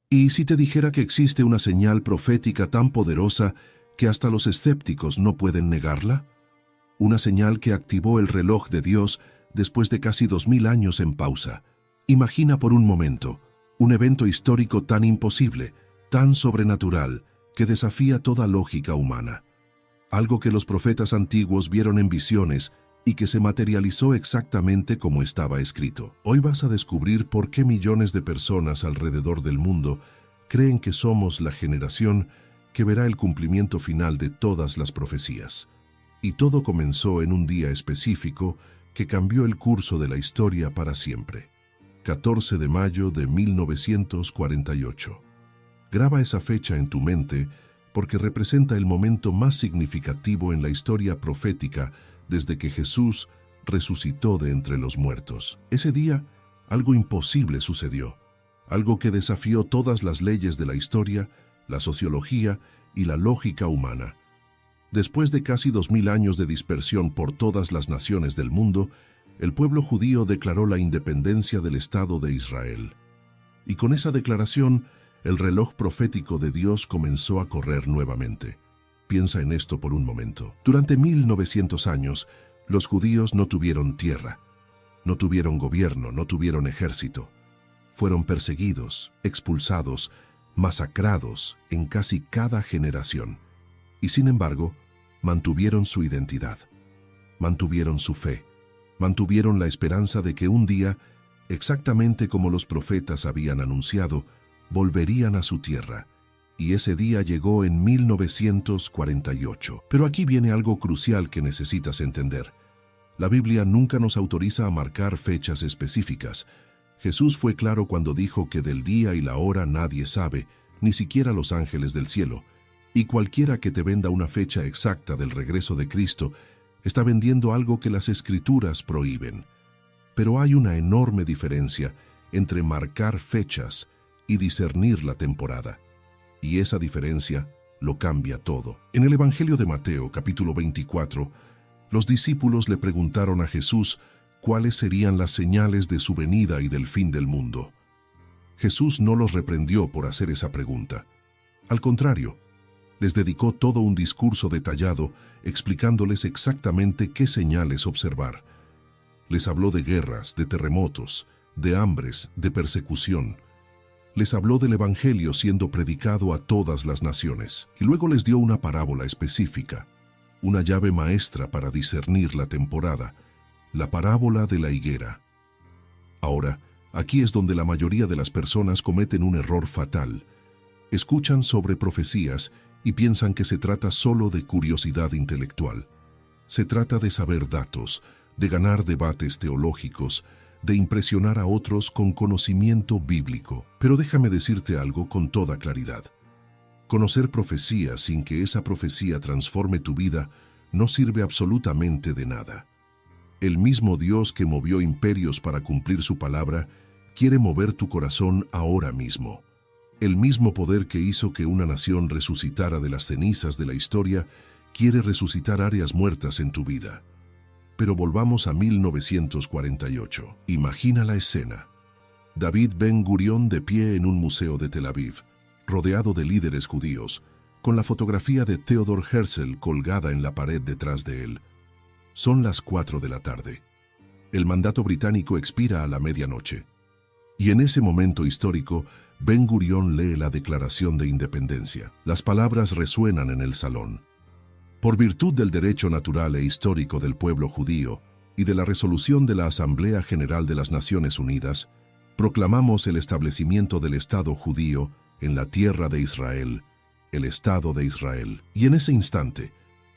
¿Y si te dijera que existe una señal profética tan poderosa que hasta los escépticos no pueden negarla? Una señal que activó el reloj de Dios después de casi 2000 años en pausa. Imagina por un momento un evento histórico tan imposible, tan sobrenatural, que desafía toda lógica humana. Algo que los profetas antiguos vieron en visiones y que se materializó exactamente como estaba escrito. Hoy vas a descubrir por qué millones de personas alrededor del mundo creen que somos la generación que verá el cumplimiento final de todas las profecías. Y todo comenzó en un día específico que cambió el curso de la historia para siempre. 14 de mayo de 1948. Graba esa fecha en tu mente porque representa el momento más significativo en la historia profética desde que Jesús resucitó de entre los muertos. Ese día, algo imposible sucedió, algo que desafió todas las leyes de la historia, la sociología y la lógica humana. Después de casi 2000 años de dispersión por todas las naciones del mundo, el pueblo judío declaró la independencia del Estado de Israel. Y con esa declaración, el reloj profético de Dios comenzó a correr nuevamente. Piensa en esto por un momento. Durante 1900 años, los judíos no tuvieron tierra, no tuvieron gobierno, no tuvieron ejército. Fueron perseguidos, expulsados, masacrados en casi cada generación. Y sin embargo, mantuvieron su identidad, mantuvieron su fe, mantuvieron la esperanza de que un día, exactamente como los profetas habían anunciado, volverían a su tierra. Y ese día llegó en 1948. Pero aquí viene algo crucial que necesitas entender. La Biblia nunca nos autoriza a marcar fechas específicas. Jesús fue claro cuando dijo que del día y la hora nadie sabe, ni siquiera los ángeles del cielo. Y cualquiera que te venda una fecha exacta del regreso de Cristo está vendiendo algo que las Escrituras prohíben. Pero hay una enorme diferencia entre marcar fechas y discernir la temporada. Y esa diferencia lo cambia todo. En el Evangelio de Mateo, capítulo 24, los discípulos le preguntaron a Jesús cuáles serían las señales de su venida y del fin del mundo. Jesús no los reprendió por hacer esa pregunta. Al contrario, les dedicó todo un discurso detallado explicándoles exactamente qué señales observar. Les habló de guerras, de terremotos, de hambres, de persecución. Les habló del Evangelio siendo predicado a todas las naciones. Y luego les dio una parábola específica, una llave maestra para discernir la temporada, la parábola de la higuera. Ahora, aquí es donde la mayoría de las personas cometen un error fatal. Escuchan sobre profecías y piensan que se trata solo de curiosidad intelectual. Se trata de saber datos, de ganar debates teológicos, de impresionar a otros con conocimiento bíblico. Pero déjame decirte algo con toda claridad. Conocer profecía sin que esa profecía transforme tu vida no sirve absolutamente de nada. El mismo Dios que movió imperios para cumplir su palabra quiere mover tu corazón ahora mismo. El mismo poder que hizo que una nación resucitara de las cenizas de la historia quiere resucitar áreas muertas en tu vida. Pero volvamos a 1948. Imagina la escena. David Ben Gurión de pie en un museo de Tel Aviv, rodeado de líderes judíos, con la fotografía de Theodor Herzl colgada en la pared detrás de él. Son las 4 de la tarde. El mandato británico expira a la medianoche. Y en ese momento histórico, Ben Gurión lee la Declaración de Independencia. Las palabras resuenan en el salón. Por virtud del derecho natural e histórico del pueblo judío y de la resolución de la Asamblea General de las Naciones Unidas, proclamamos el establecimiento del Estado judío en la tierra de Israel, el Estado de Israel. Y en ese instante,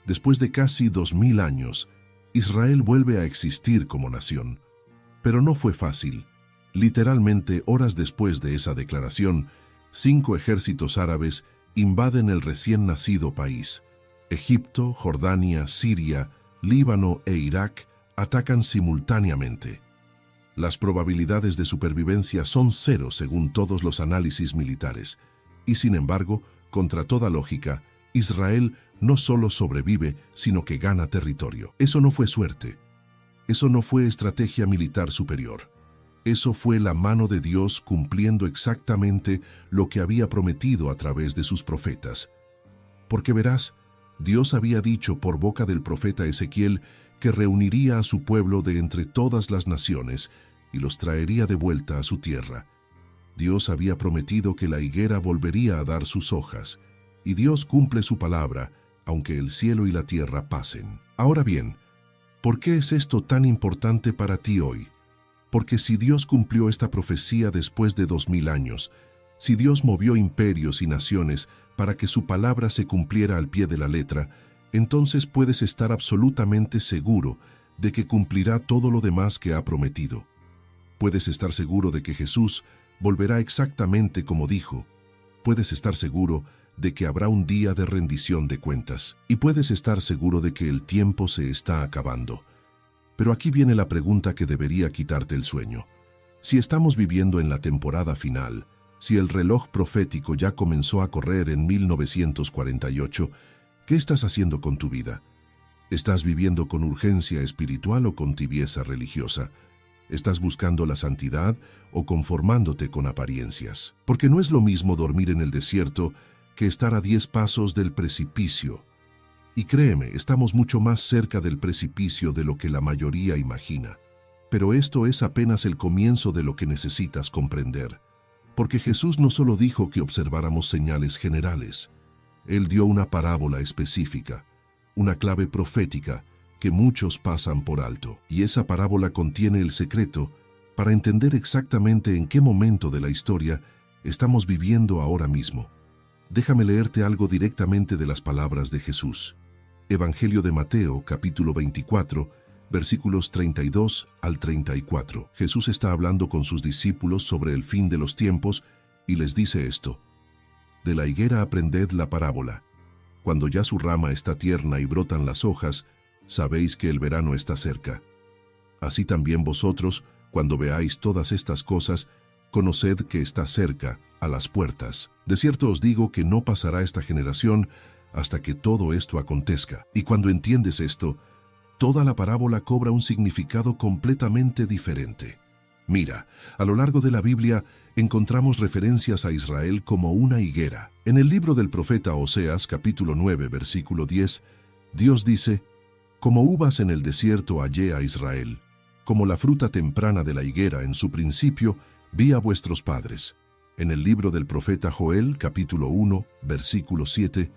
después de casi 2000 años, Israel vuelve a existir como nación. Pero no fue fácil. Literalmente, horas después de esa declaración, 5 ejércitos árabes invaden el recién nacido país. Egipto, Jordania, Siria, Líbano e Irak atacan simultáneamente. Las probabilidades de supervivencia son 0 según todos los análisis militares. Y sin embargo, contra toda lógica, Israel no solo sobrevive, sino que gana territorio. Eso no fue suerte. Eso no fue estrategia militar superior. Eso fue la mano de Dios cumpliendo exactamente lo que había prometido a través de sus profetas. Porque verás, Dios había dicho por boca del profeta Ezequiel que reuniría a su pueblo de entre todas las naciones y los traería de vuelta a su tierra. Dios había prometido que la higuera volvería a dar sus hojas, y Dios cumple su palabra, aunque el cielo y la tierra pasen. Ahora bien, ¿por qué es esto tan importante para ti hoy? Porque si Dios cumplió esta profecía después de 2000 años, si Dios movió imperios y naciones para que su palabra se cumpliera al pie de la letra, entonces puedes estar absolutamente seguro de que cumplirá todo lo demás que ha prometido. Puedes estar seguro de que Jesús volverá exactamente como dijo. Puedes estar seguro de que habrá un día de rendición de cuentas. Y puedes estar seguro de que el tiempo se está acabando. Pero aquí viene la pregunta que debería quitarte el sueño. Si estamos viviendo en la temporada final, si el reloj profético ya comenzó a correr en 1948, ¿qué estás haciendo con tu vida? ¿Estás viviendo con urgencia espiritual o con tibieza religiosa? ¿Estás buscando la santidad o conformándote con apariencias? Porque no es lo mismo dormir en el desierto que estar a 10 pasos del precipicio. Y créeme, estamos mucho más cerca del precipicio de lo que la mayoría imagina. Pero esto es apenas el comienzo de lo que necesitas comprender. Porque Jesús no solo dijo que observáramos señales generales. Él dio una parábola específica, una clave profética que muchos pasan por alto. Y esa parábola contiene el secreto para entender exactamente en qué momento de la historia estamos viviendo ahora mismo. Déjame leerte algo directamente de las palabras de Jesús. Evangelio de Mateo, capítulo 24, versículos 32 al 34. Jesús está hablando con sus discípulos sobre el fin de los tiempos y les dice esto: De la higuera aprended la parábola. Cuando ya su rama está tierna y brotan las hojas, sabéis que el verano está cerca. Así también vosotros, cuando veáis todas estas cosas, conoced que está cerca, a las puertas. De cierto os digo que no pasará esta generación hasta que todo esto acontezca. Y cuando entiendes esto, toda la parábola cobra un significado completamente diferente. Mira, a lo largo de la Biblia encontramos referencias a Israel como una higuera. En el libro del profeta Oseas, capítulo 9, versículo 10, Dios dice: Como uvas en el desierto hallé a Israel, como la fruta temprana de la higuera en su principio, vi a vuestros padres. En el libro del profeta Joel, capítulo 1, versículo 7,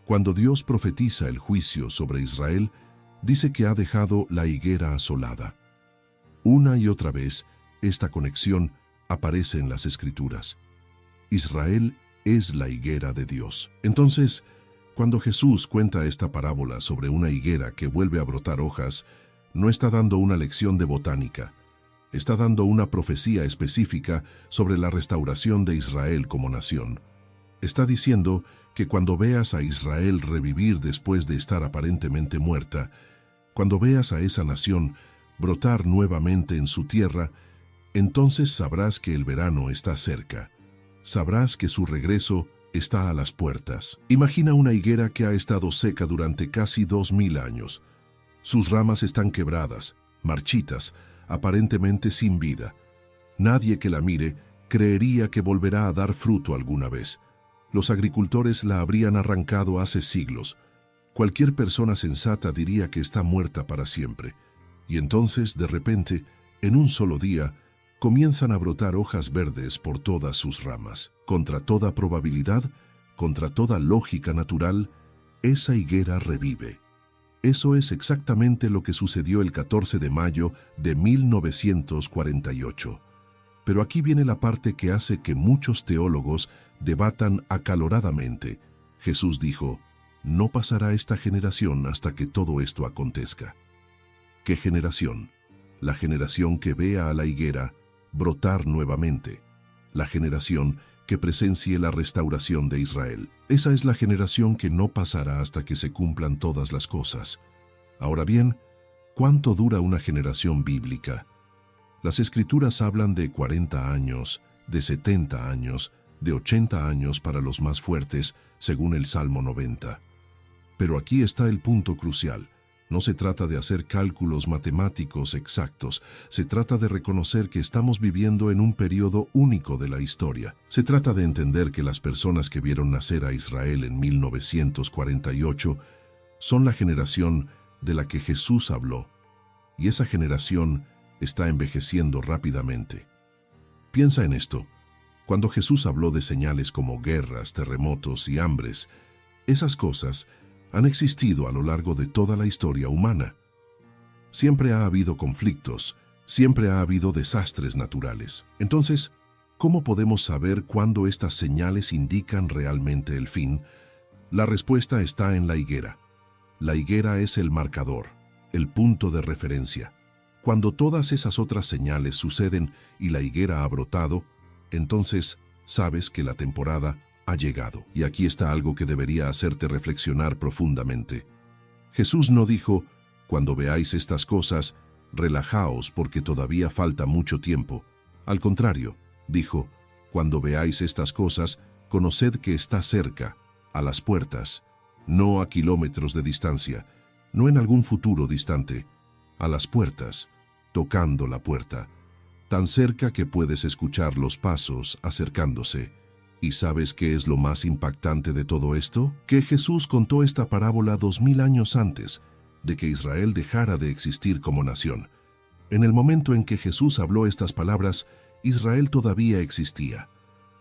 cuando Dios profetiza el juicio sobre Israel, dice que ha dejado la higuera asolada. Una y otra vez, esta conexión aparece en las Escrituras. Israel es la higuera de Dios. Entonces, cuando Jesús cuenta esta parábola sobre una higuera que vuelve a brotar hojas, no está dando una lección de botánica. Está dando una profecía específica sobre la restauración de Israel como nación. Está diciendo que cuando veas a Israel revivir después de estar aparentemente muerta, cuando veas a esa nación brotar nuevamente en su tierra, entonces sabrás que el verano está cerca. Sabrás que su regreso está a las puertas. Imagina una higuera que ha estado seca durante casi 2000 años. Sus ramas están quebradas, marchitas, aparentemente sin vida. Nadie que la mire creería que volverá a dar fruto alguna vez. Los agricultores la habrían arrancado hace siglos. Cualquier persona sensata diría que está muerta para siempre. Y entonces, de repente, en un solo día, comienzan a brotar hojas verdes por todas sus ramas. Contra toda probabilidad, contra toda lógica natural, esa higuera revive. Eso es exactamente lo que sucedió el 14 de mayo de 1948. Pero aquí viene la parte que hace que muchos teólogos debatan acaloradamente. Jesús dijo: no pasará esta generación hasta que todo esto acontezca. ¿Qué generación? La generación que vea a la higuera brotar nuevamente. La generación que presencie la restauración de Israel. Esa es la generación que no pasará hasta que se cumplan todas las cosas. Ahora bien, ¿cuánto dura una generación bíblica? Las Escrituras hablan de 40 años, de 70 años, de 80 años para los más fuertes, según el Salmo 90. Pero aquí está el punto crucial. No se trata de hacer cálculos matemáticos exactos, se trata de reconocer que estamos viviendo en un periodo único de la historia. Se trata de entender que las personas que vieron nacer a Israel en 1948 son la generación de la que Jesús habló, y esa generación está envejeciendo rápidamente. Piensa en esto. Cuando Jesús habló de señales como guerras, terremotos y hambres, esas cosas han existido a lo largo de toda la historia humana. Siempre ha habido conflictos, siempre ha habido desastres naturales. Entonces, ¿cómo podemos saber cuándo estas señales indican realmente el fin? La respuesta está en la higuera. La higuera es el marcador, el punto de referencia. Cuando todas esas otras señales suceden y la higuera ha brotado, entonces sabes que la temporada ha llegado. Y aquí está algo que debería hacerte reflexionar profundamente. Jesús no dijo, cuando veáis estas cosas, relajaos porque todavía falta mucho tiempo. Al contrario, dijo, cuando veáis estas cosas, conoced que está cerca, a las puertas, no a kilómetros de distancia, no en algún futuro distante, a las puertas, tocando la puerta, tan cerca que puedes escuchar los pasos acercándose. ¿Y sabes qué es lo más impactante de todo esto? Que Jesús contó esta parábola 2000 años antes de que Israel dejara de existir como nación. En el momento en que Jesús habló estas palabras, Israel todavía existía.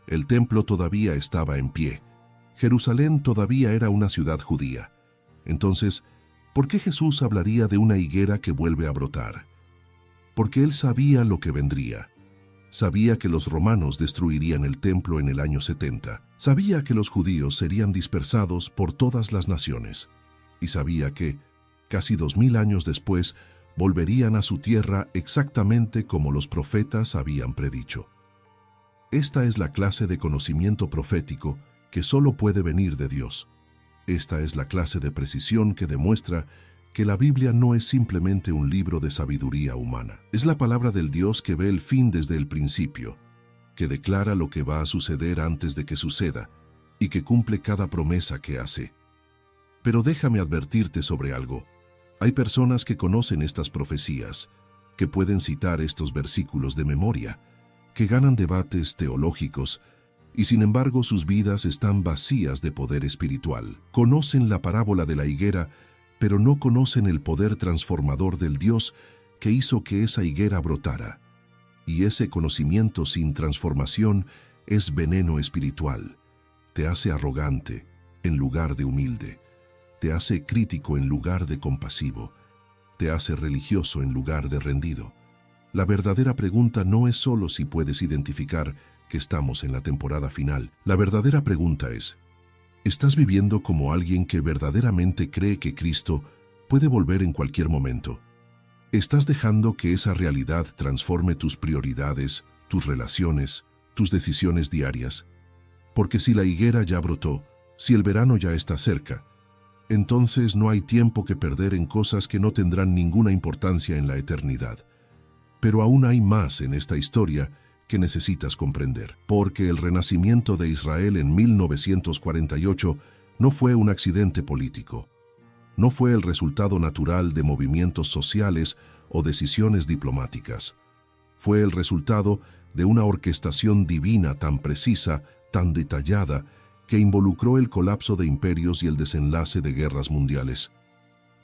El templo todavía estaba en pie. Jerusalén todavía era una ciudad judía. Entonces, ¿por qué Jesús hablaría de una higuera que vuelve a brotar? Porque él sabía lo que vendría. Sabía que los romanos destruirían el templo en el año 70. Sabía que los judíos serían dispersados por todas las naciones. Y sabía que, casi 2000 años después, volverían a su tierra exactamente como los profetas habían predicho. Esta es la clase de conocimiento profético que solo puede venir de Dios. Esta es la clase de precisión que demuestra que la Biblia no es simplemente un libro de sabiduría humana. Es la palabra del Dios que ve el fin desde el principio, que declara lo que va a suceder antes de que suceda y que cumple cada promesa que hace. Pero déjame advertirte sobre algo. Hay personas que conocen estas profecías, que pueden citar estos versículos de memoria, que ganan debates teológicos y sin embargo sus vidas están vacías de poder espiritual. Conocen la parábola de la higuera, pero no conocen el poder transformador del Dios que hizo que esa higuera brotara. Y ese conocimiento sin transformación es veneno espiritual. Te hace arrogante en lugar de humilde. Te hace crítico en lugar de compasivo. Te hace religioso en lugar de rendido. La verdadera pregunta no es solo si puedes identificar que estamos en la temporada final. La verdadera pregunta es, ¿estás viviendo como alguien que verdaderamente cree que Cristo puede volver en cualquier momento? ¿Estás dejando que esa realidad transforme tus prioridades, tus relaciones, tus decisiones diarias? Porque si la higuera ya brotó, si el verano ya está cerca, entonces no hay tiempo que perder en cosas que no tendrán ninguna importancia en la eternidad. Pero aún hay más en esta historia que necesitas comprender, porque el renacimiento de Israel en 1948 no fue un accidente político. No fue el resultado natural de movimientos sociales o decisiones diplomáticas. Fue el resultado de una orquestación divina tan precisa, tan detallada, que involucró el colapso de imperios y el desenlace de guerras mundiales.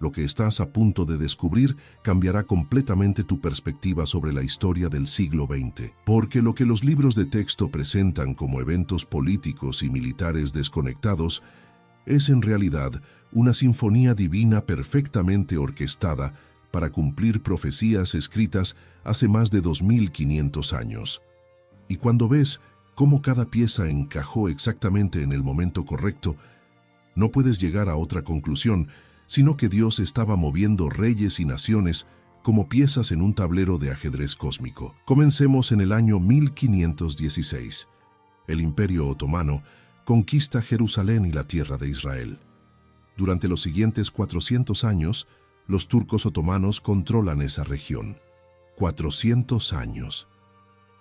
Lo que estás a punto de descubrir cambiará completamente tu perspectiva sobre la historia del siglo XX, porque lo que los libros de texto presentan como eventos políticos y militares desconectados es en realidad una sinfonía divina perfectamente orquestada para cumplir profecías escritas hace más de 2500 años. Y cuando ves cómo cada pieza encajó exactamente en el momento correcto, no puedes llegar a otra conclusión, sino que Dios estaba moviendo reyes y naciones como piezas en un tablero de ajedrez cósmico. Comencemos en el año 1516. El Imperio Otomano conquista Jerusalén y la tierra de Israel. Durante los siguientes 400 años, los turcos otomanos controlan esa región. 400 años.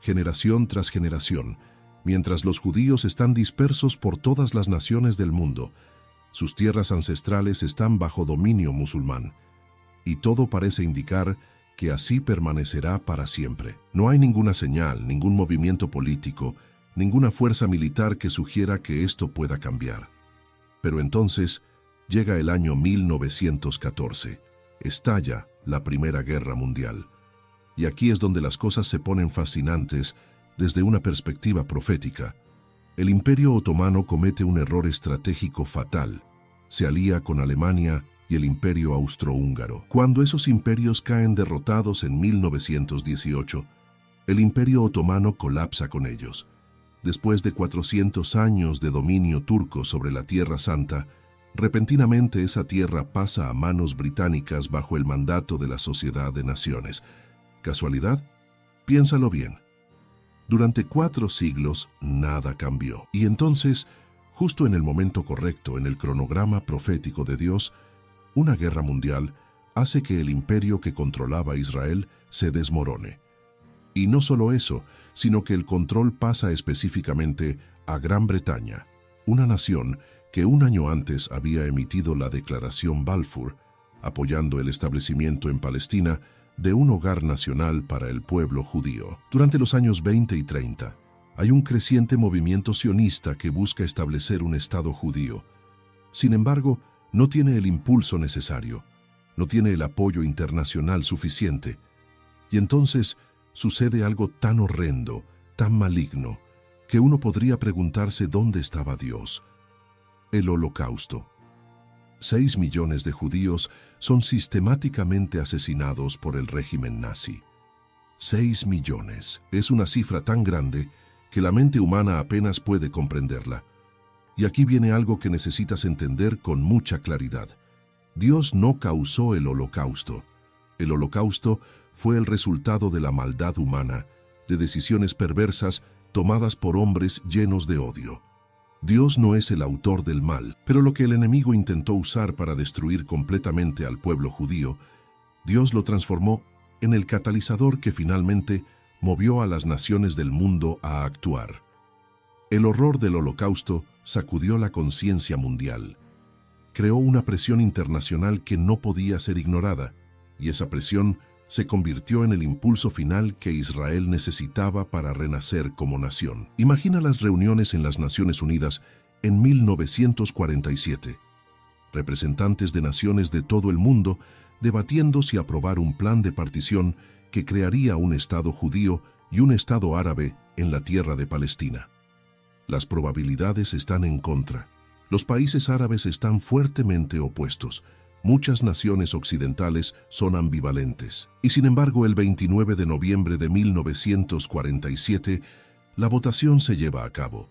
Generación tras generación, mientras los judíos están dispersos por todas las naciones del mundo, sus tierras ancestrales están bajo dominio musulmán. y todo parece indicar que así permanecerá para siempre. No hay ninguna señal, ningún movimiento político, ninguna fuerza militar que sugiera que esto pueda cambiar. Pero entonces llega el año 1914. Estalla la Primera Guerra Mundial. Y aquí es donde las cosas se ponen fascinantes desde una perspectiva profética. El Imperio Otomano comete un error estratégico fatal. Se alía con Alemania y el Imperio Austrohúngaro. Cuando esos imperios caen derrotados en 1918, el Imperio Otomano colapsa con ellos. Después de 400 años de dominio turco sobre la Tierra Santa, repentinamente esa tierra pasa a manos británicas bajo el mandato de la Sociedad de Naciones. ¿Casualidad? Piénsalo bien. Durante 4 siglos nada cambió. Y entonces, justo en el momento correcto en el cronograma profético de Dios, una guerra mundial hace que el imperio que controlaba Israel se desmorone. Y no solo eso, sino que el control pasa específicamente a Gran Bretaña, una nación que un año antes había emitido la Declaración Balfour, apoyando el establecimiento en Palestina de un hogar nacional para el pueblo judío. Durante los años 20 y 30, hay un creciente movimiento sionista que busca establecer un Estado judío. Sin embargo, no tiene el impulso necesario, no tiene el apoyo internacional suficiente. Y entonces sucede algo tan horrendo, tan maligno, que uno podría preguntarse dónde estaba Dios. El Holocausto. 6 millones de judíos son sistemáticamente asesinados por el régimen nazi. 6 millones. Es una cifra tan grande que la mente humana apenas puede comprenderla. Y aquí viene algo que necesitas entender con mucha claridad. Dios no causó el Holocausto. El Holocausto fue el resultado de la maldad humana, de decisiones perversas tomadas por hombres llenos de odio. Dios no es el autor del mal, pero lo que el enemigo intentó usar para destruir completamente al pueblo judío, Dios lo transformó en el catalizador que finalmente movió a las naciones del mundo a actuar. El horror del Holocausto sacudió la conciencia mundial. Creó una presión internacional que no podía ser ignorada, y esa presión se convirtió en el impulso final que Israel necesitaba para renacer como nación. Imagina las reuniones en las Naciones Unidas en 1947. Representantes de naciones de todo el mundo debatiendo si aprobar un plan de partición que crearía un Estado judío y un Estado árabe en la tierra de Palestina. Las probabilidades están en contra. Los países árabes están fuertemente opuestos. Muchas naciones occidentales son ambivalentes. Y sin embargo, el 29 de noviembre de 1947, la votación se lleva a cabo.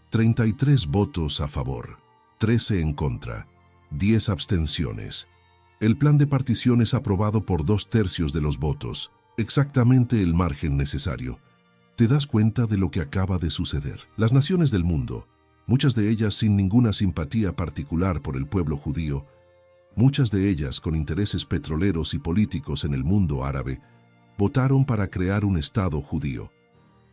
33 votos a favor, 13 en contra, 10 abstenciones. El plan de partición es aprobado por 2/3 de los votos, exactamente el margen necesario. ¿Te das cuenta de lo que acaba de suceder? Las naciones del mundo, muchas de ellas sin ninguna simpatía particular por el pueblo judío, muchas de ellas con intereses petroleros y políticos en el mundo árabe, votaron para crear un Estado judío.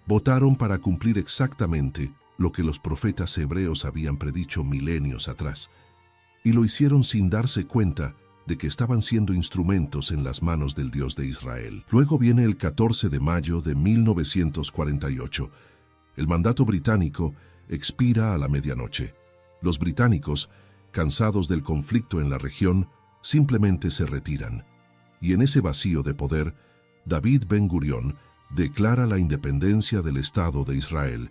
Votaron para cumplir exactamente lo que los profetas hebreos habían predicho milenios atrás, y lo hicieron sin darse cuenta de que estaban siendo instrumentos en las manos del Dios de Israel. Luego viene el 14 de mayo de 1948. El mandato británico expira a la medianoche. Los británicos, cansados del conflicto en la región, simplemente se retiran. Y en ese vacío de poder, David Ben-Gurión declara la independencia del Estado de Israel.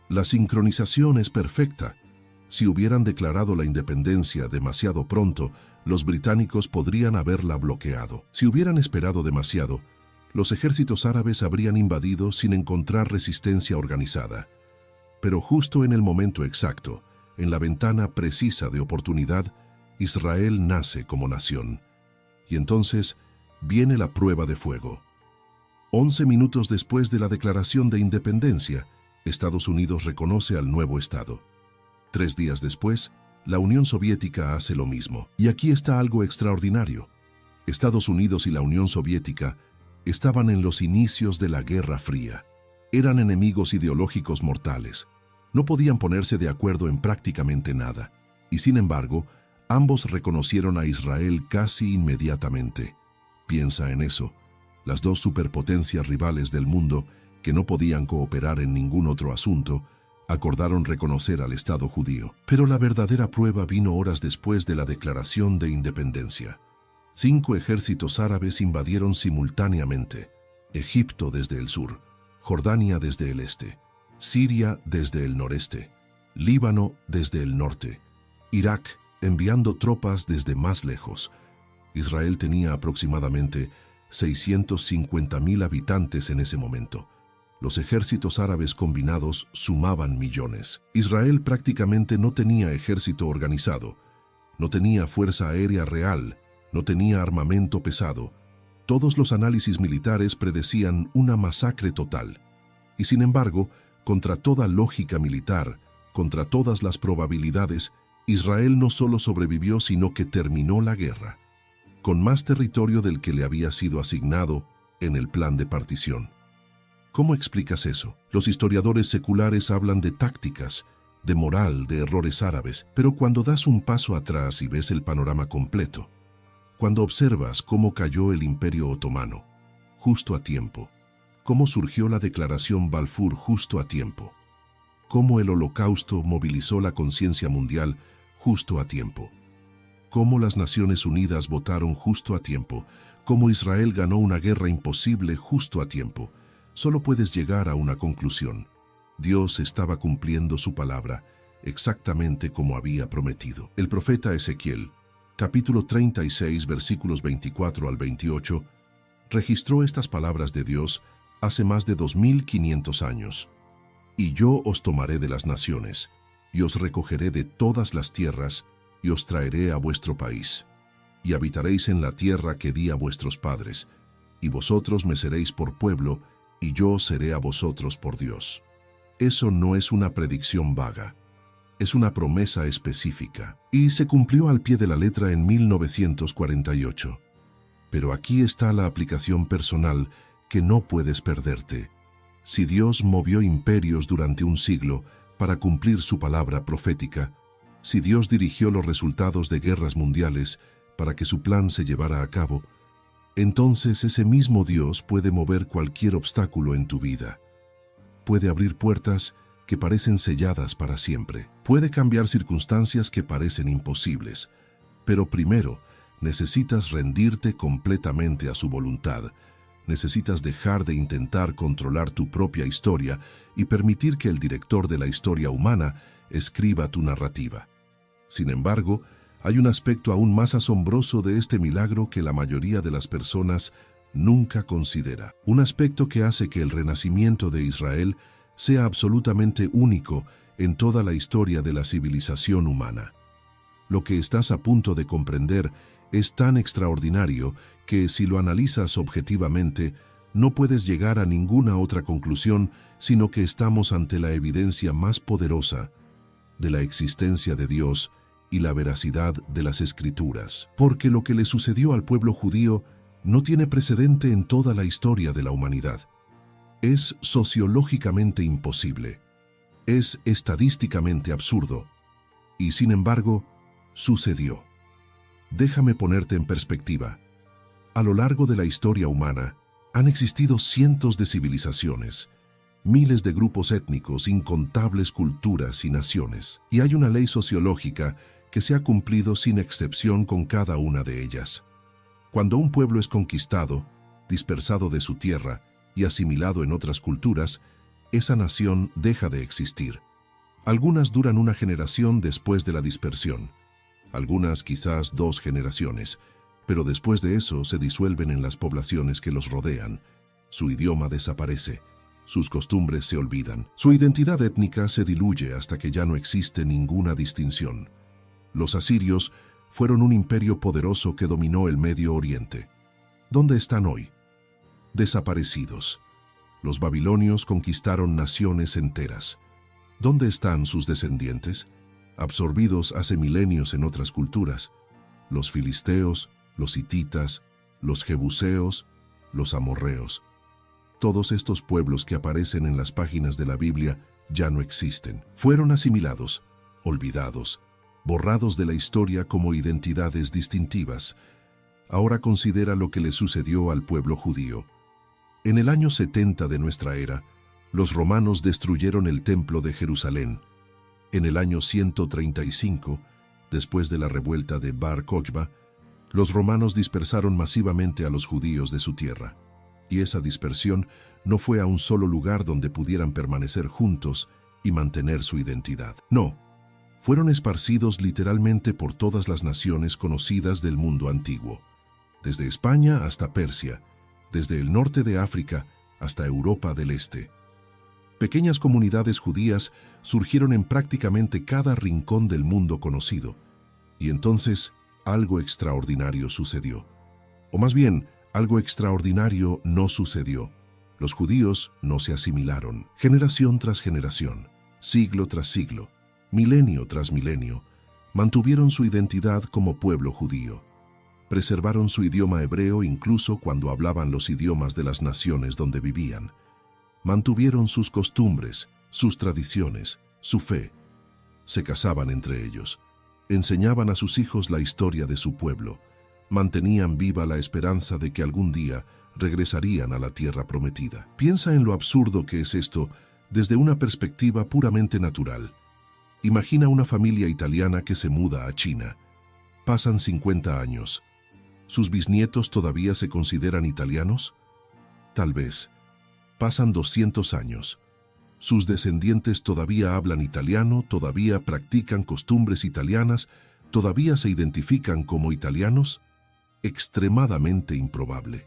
La sincronización es perfecta. Si hubieran declarado la independencia demasiado pronto, los británicos podrían haberla bloqueado. Si hubieran esperado demasiado, los ejércitos árabes habrían invadido sin encontrar resistencia organizada. Pero justo en el momento exacto, en la ventana precisa de oportunidad, Israel nace como nación. Y entonces viene la prueba de fuego. 11 minutos después de la declaración de independencia, Estados Unidos reconoce al nuevo Estado. 3 días después, la Unión Soviética hace lo mismo. Y aquí está algo extraordinario. Estados Unidos y la Unión Soviética estaban en los inicios de la Guerra Fría. Eran enemigos ideológicos mortales. No podían ponerse de acuerdo en prácticamente nada. Y sin embargo, Ambos reconocieron a Israel casi inmediatamente. Piensa en eso. Las dos superpotencias rivales del mundo, que no podían cooperar en ningún otro asunto, acordaron reconocer al Estado judío. Pero la verdadera prueba vino horas después de la declaración de independencia. 5 ejércitos árabes invadieron simultáneamente: Egipto desde el sur, Jordania desde el este, Siria desde el noreste, Líbano desde el norte, Irak enviando tropas desde más lejos. Israel tenía aproximadamente 650.000 habitantes en ese momento. Los ejércitos árabes combinados sumaban millones. Israel prácticamente no tenía ejército organizado, no tenía fuerza aérea real, no tenía armamento pesado. Todos los análisis militares predecían una masacre total. Y sin embargo, contra toda lógica militar, contra todas las probabilidades, Israel no solo sobrevivió, sino que terminó la guerra, con más territorio del que le había sido asignado en el plan de partición. ¿Cómo explicas eso? Los historiadores seculares hablan de tácticas, de moral, de errores árabes, pero cuando das un paso atrás y ves el panorama completo, cuando observas cómo cayó el Imperio Otomano, justo a tiempo, cómo surgió la Declaración Balfour justo a tiempo, cómo el Holocausto movilizó la conciencia mundial justo a tiempo, cómo las Naciones Unidas votaron justo a tiempo, cómo Israel ganó una guerra imposible justo a tiempo, solo puedes llegar a una conclusión: Dios estaba cumpliendo su palabra exactamente como había prometido. El profeta Ezequiel, capítulo 36, versículos 24 al 28, registró estas palabras de Dios hace más de 2500 años. Y yo os tomaré de las naciones, y os recogeré de todas las tierras, y os traeré a vuestro país. Y habitaréis en la tierra que di a vuestros padres, y vosotros me seréis por pueblo, y yo seré a vosotros por Dios. Eso no es una predicción vaga, es una promesa específica, y se cumplió al pie de la letra en 1948. Pero aquí está la aplicación personal que no puedes perderte. Si Dios movió imperios durante un siglo para cumplir su palabra profética, si Dios dirigió los resultados de guerras mundiales para que su plan se llevara a cabo, entonces ese mismo Dios puede mover cualquier obstáculo en tu vida. Puede abrir puertas que parecen selladas para siempre. Puede cambiar circunstancias que parecen imposibles. Pero primero, necesitas rendirte completamente a su voluntad. Necesitas dejar de intentar controlar tu propia historia y permitir que el director de la historia humana escriba tu narrativa. Sin embargo, hay un aspecto aún más asombroso de este milagro que la mayoría de las personas nunca considera. Un aspecto que hace que el renacimiento de Israel sea absolutamente único en toda la historia de la civilización humana. Lo que estás a punto de comprender es tan extraordinario que, si lo analizas objetivamente, no puedes llegar a ninguna otra conclusión, sino que estamos ante la evidencia más poderosa de la existencia de Dios y la veracidad de las Escrituras. Porque lo que le sucedió al pueblo judío no tiene precedente en toda la historia de la humanidad. Es sociológicamente imposible, es estadísticamente absurdo, y sin embargo, sucedió. Déjame ponerte en perspectiva. A lo largo de la historia humana, han existido cientos de civilizaciones, miles de grupos étnicos, incontables culturas y naciones, y hay una ley sociológica que se ha cumplido sin excepción con cada una de ellas. Cuando un pueblo es conquistado, dispersado de su tierra y asimilado en otras culturas, esa nación deja de existir. Algunas duran una generación después de la dispersión, algunas quizás 2 generaciones, pero después de eso se disuelven en las poblaciones que los rodean. Su idioma desaparece, sus costumbres se olvidan, su identidad étnica se diluye hasta que ya no existe ninguna distinción. Los asirios fueron un imperio poderoso que dominó el Medio Oriente. ¿Dónde están hoy? Desaparecidos. Los babilonios conquistaron naciones enteras. ¿Dónde están sus descendientes? Absorbidos hace milenios en otras culturas. Los filisteos, los hititas, los jebuseos, los amorreos. Todos estos pueblos que aparecen en las páginas de la Biblia ya no existen. Fueron asimilados, olvidados, borrados de la historia como identidades distintivas. Ahora considera lo que le sucedió al pueblo judío. En el año 70 de nuestra era, los romanos destruyeron el templo de Jerusalén. En el año 135, después de la revuelta de Bar Kokhba, los romanos dispersaron masivamente a los judíos de su tierra. Y esa dispersión no fue a un solo lugar donde pudieran permanecer juntos y mantener su identidad. No, fueron esparcidos literalmente por todas las naciones conocidas del mundo antiguo, desde España hasta Persia, desde el norte de África hasta Europa del Este. Pequeñas comunidades judías surgieron en prácticamente cada rincón del mundo conocido, y entonces algo extraordinario sucedió. O más bien, algo extraordinario no sucedió. Los judíos no se asimilaron. Generación tras generación, siglo tras siglo, milenio tras milenio, mantuvieron su identidad como pueblo judío. Preservaron su idioma hebreo incluso cuando hablaban los idiomas de las naciones donde vivían. Mantuvieron sus costumbres, sus tradiciones, su fe. Se casaban entre ellos. Enseñaban a sus hijos la historia de su pueblo. Mantenían viva la esperanza de que algún día regresarían a la tierra prometida. Piensa en lo absurdo que es esto desde una perspectiva puramente natural. Imagina una familia italiana que se muda a China. Pasan 50 años. ¿Sus bisnietos todavía se consideran italianos? Tal vez. Pasan 200 años. ¿Sus descendientes todavía hablan italiano, todavía practican costumbres italianas, todavía se identifican como italianos? Extremadamente improbable.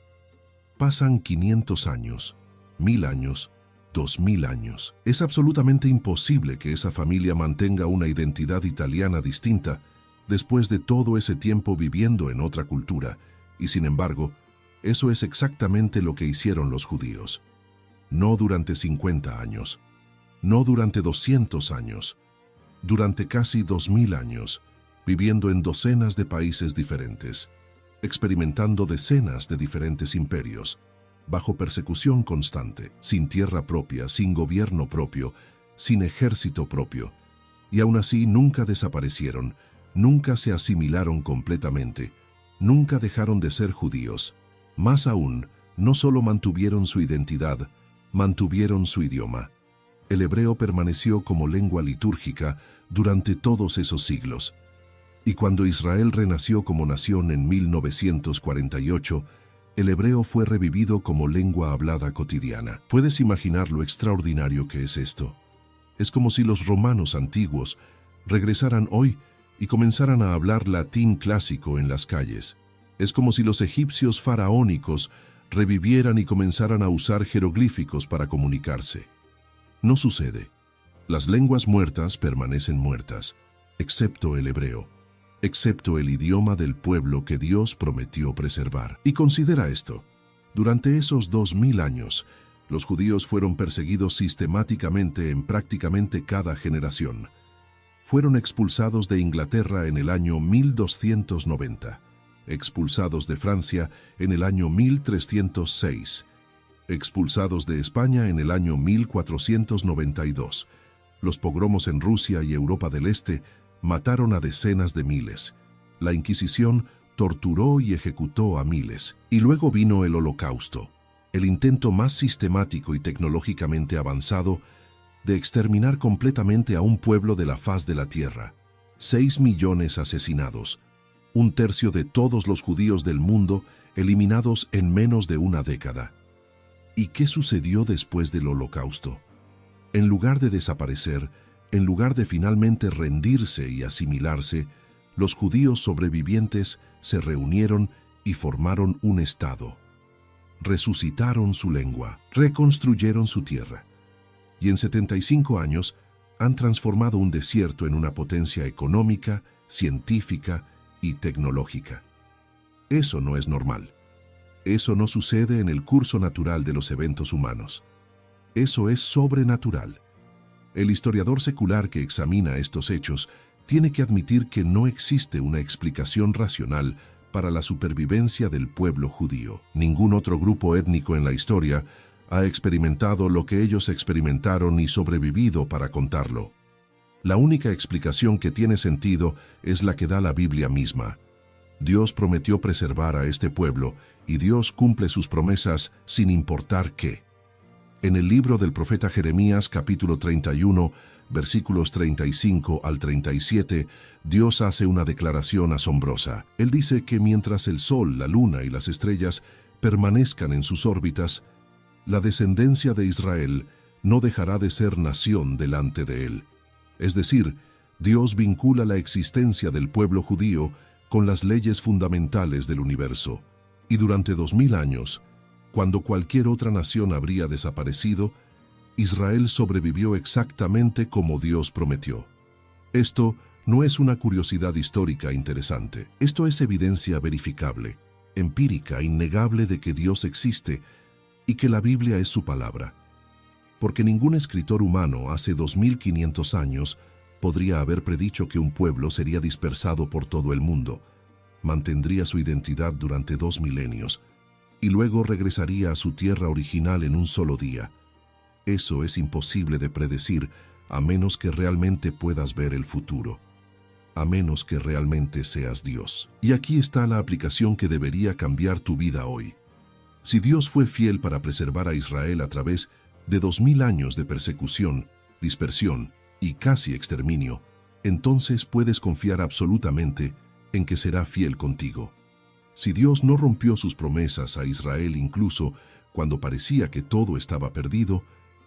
Pasan 500 años, 1000 años, 2000 años. Es absolutamente imposible que esa familia mantenga una identidad italiana distinta después de todo ese tiempo viviendo en otra cultura, y sin embargo, eso es exactamente lo que hicieron los judíos. No durante 50 años, no durante 200 años, durante casi 2000 años, viviendo en docenas de países diferentes, experimentando decenas de diferentes imperios, bajo persecución constante, sin tierra propia, sin gobierno propio, sin ejército propio, y aún así nunca desaparecieron, nunca se asimilaron completamente, nunca dejaron de ser judíos. Más aún, no solo mantuvieron su identidad, mantuvieron su idioma. El hebreo permaneció como lengua litúrgica durante todos esos siglos. Y cuando Israel renació como nación en 1948, el hebreo fue revivido como lengua hablada cotidiana. ¿Puedes imaginar lo extraordinario que es esto? Es como si los romanos antiguos regresaran hoy y comenzaran a hablar latín clásico en las calles. Es como si los egipcios faraónicos revivieran y comenzaran a usar jeroglíficos para comunicarse. No sucede. Las lenguas muertas permanecen muertas, excepto el hebreo, excepto el idioma del pueblo que Dios prometió preservar. Y considera esto. Durante esos 2000 años, los judíos fueron perseguidos sistemáticamente en prácticamente cada generación. Fueron expulsados de Inglaterra en el año 1290, expulsados de Francia en el año 1306, expulsados de España en el año 1492. Los pogromos en Rusia y Europa del Este mataron a decenas de miles. La Inquisición torturó y ejecutó a miles. Y luego vino el Holocausto, el intento más sistemático y tecnológicamente avanzado de exterminar completamente a un pueblo de la faz de la tierra. 6 millones asesinados, un tercio de todos los judíos del mundo eliminados en menos de una década. ¿Y qué sucedió después del Holocausto? En lugar de desaparecer, en lugar de finalmente rendirse y asimilarse, los judíos sobrevivientes se reunieron y formaron un Estado. Resucitaron su lengua, reconstruyeron su tierra. Y en 75 años han transformado un desierto en una potencia económica, científica y tecnológica. Eso no es normal. Eso no sucede en el curso natural de los eventos humanos. Eso es sobrenatural. El historiador secular que examina estos hechos tiene que admitir que no existe una explicación racional para la supervivencia del pueblo judío. Ningún otro grupo étnico en la historia ha experimentado lo que ellos experimentaron y sobrevivido para contarlo. La única explicación que tiene sentido es la que da la Biblia misma. Dios prometió preservar a este pueblo y Dios cumple sus promesas sin importar qué. En el libro del profeta Jeremías, capítulo 31, versículos 35 al 37, Dios hace una declaración asombrosa. Él dice que mientras el sol, la luna y las estrellas permanezcan en sus órbitas, la descendencia de Israel no dejará de ser nación delante de él. Es decir, Dios vincula la existencia del pueblo judío con las leyes fundamentales del universo. Y durante 2000 años, cuando cualquier otra nación habría desaparecido, Israel sobrevivió exactamente como Dios prometió. Esto no es una curiosidad histórica interesante. Esto es evidencia verificable, empírica, innegable de que Dios existe y que la Biblia es su palabra. Porque ningún escritor humano hace 2500 años podría haber predicho que un pueblo sería dispersado por todo el mundo, mantendría su identidad durante 2 milenios y luego regresaría a su tierra original en un solo día. Eso es imposible de predecir a menos que realmente puedas ver el futuro, a menos que realmente seas Dios. Y aquí está la aplicación que debería cambiar tu vida hoy. Si Dios fue fiel para preservar a Israel a través de 2000 años de persecución, dispersión y casi exterminio, entonces puedes confiar absolutamente en que será fiel contigo. Si Dios no rompió sus promesas a Israel incluso cuando parecía que todo estaba perdido,